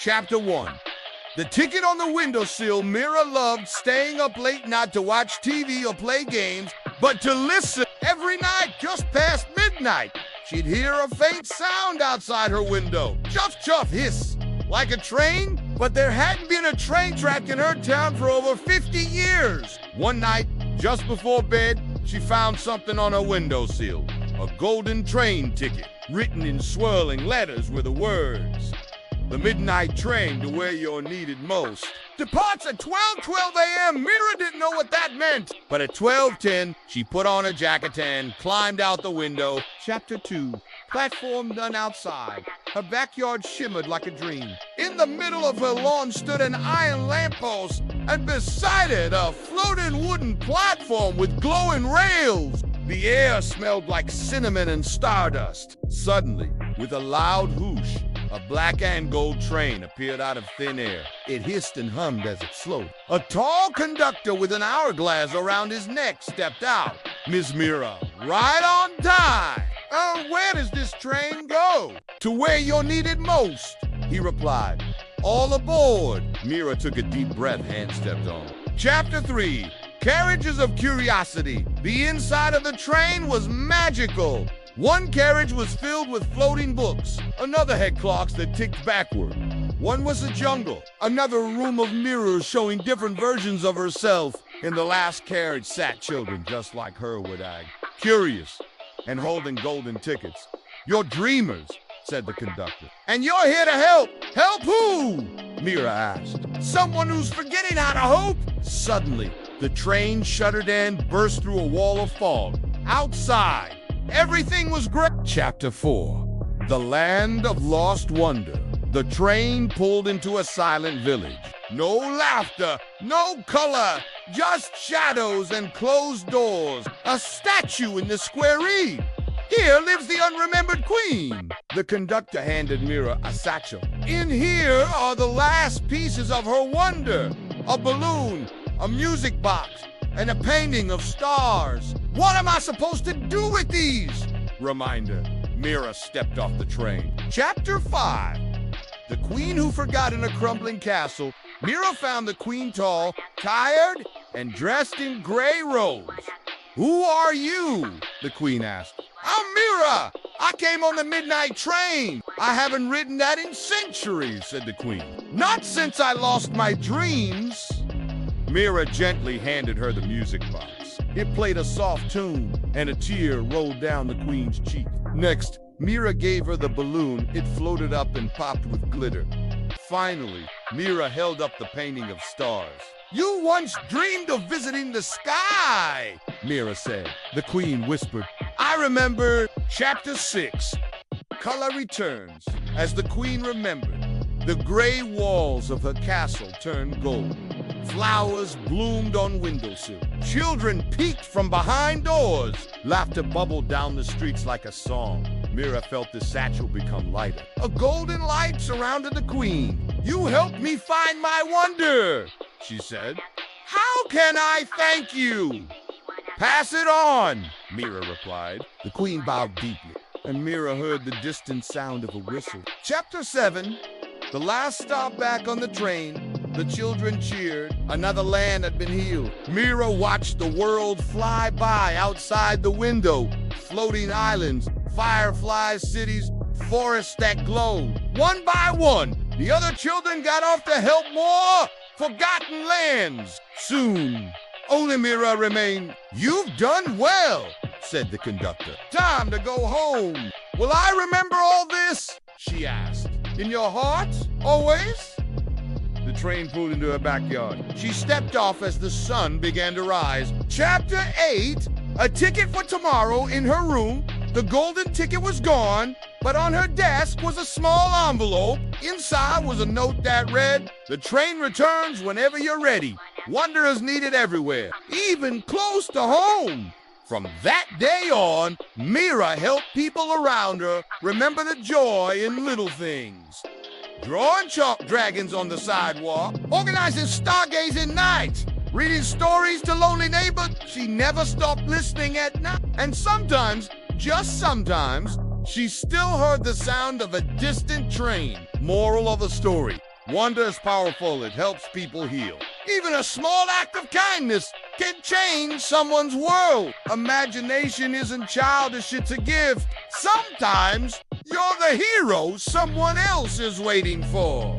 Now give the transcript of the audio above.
Chapter 1. The ticket on the windowsill. Mira loved staying up late not to watch TV or play games, but to listen every night just past midnight. She'd hear a faint sound outside her window. Chuff, chuff, hiss, like a train, but there hadn't been a train track in her town for over 50 years. One night, just before bed, she found something on her windowsill. A golden train ticket, written in swirling letters were the words, "The midnight train to where you're needed most departs at 12:12 a.m. Mira didn't know what that meant, but at 12:10, she put on her jacket-tan, climbed out the window. Chapter 2. Platform done outside. Her backyard shimmered like a dream. In the middle of her lawn stood an iron lamppost, and beside it, a floating wooden platform with glowing rails. The air smelled like cinnamon and stardust. Suddenly, with a loud whoosh, a black and gold train appeared out of thin air. It hissed and hummed as it slowed. A tall conductor with an hourglass around his neck stepped out. Miss Mira, right on time. Where does this train go? To where you're needed most, he replied. All aboard. Mira took a deep breath and stepped on. Chapter 3. Carriages of Curiosity. The inside of the train was magical. One carriage was filled with floating books. Another had clocks that ticked backward. One was a jungle. Another a room of mirrors showing different versions of herself. In the last carriage sat children just like her, wide-eyed, curious, and holding golden tickets. You're dreamers, said the conductor. And you're here to help. Help who? Mira asked. Someone who's forgetting how to hope. Suddenly, the train shuddered and burst through a wall of fog. Outside, everything was great. Chapter 4. The Land of Lost Wonder. The train pulled into a silent village. No laughter, no color, just shadows and closed doors. A statue in the squaree. Here lives the unremembered queen. The conductor handed Mira a satchel. In here are the last pieces of her wonder. A balloon, a music box, and a painting of stars. What am I supposed to do with these? Reminder, Mira stepped off the train. Chapter 5. The Queen Who Forgot in a Crumbling Castle. Mira found the queen tall, tired, and dressed in gray robes. Who are you? The queen asked. I'm Mira. I came on the midnight train. I haven't ridden that in centuries, said the queen. Not since I lost my dreams. Mira gently handed her the music box. It played a soft tune, and a tear rolled down the queen's cheek. Next, Mira gave her the balloon. It floated up and popped with glitter. Finally, Mira held up the painting of stars. You once dreamed of visiting the sky, Mira said. The queen whispered, I remember. Chapter 6. Color returns. As the queen remembered, the gray walls of her castle turned gold. Flowers bloomed on windowsill. Children peeked from behind doors. Laughter bubbled down the streets like a song. Mira felt the satchel become lighter. A golden light surrounded the queen. You helped me find my wonder, she said. How can I thank you? Pass it on, Mira replied. The queen bowed deeply, and Mira heard the distant sound of a whistle. Chapter 7. The last stop back on the train. The children cheered. Another land had been healed. Mira watched the world fly by outside the window. Floating islands, fireflies, cities, forests that glowed. One by one, the other children got off to help more forgotten lands. Soon, only Mira remained. You've done well, said the conductor. Time to go home. Will I remember all this? She asked. In your heart, always? The train pulled into her backyard. She stepped off as the sun began to rise. Chapter 8. A ticket for tomorrow in her room. The golden ticket was gone, but on her desk was a small envelope. Inside was a note that read, the train returns whenever you're ready. Wonder is needed everywhere, even close to home. From that day on, Mira helped people around her remember the joy in little things. Drawing chalk dragons on the sidewalk, organizing stargazing nights, reading stories to lonely neighbors. She never stopped listening at night. And sometimes, just sometimes, she still heard the sound of a distant train. Moral of the story, Wonder is powerful. It helps people heal. Even a small act of kindness can change someone's world. Imagination isn't childish, it's a gift. Sometimes you're the hero someone else is waiting for.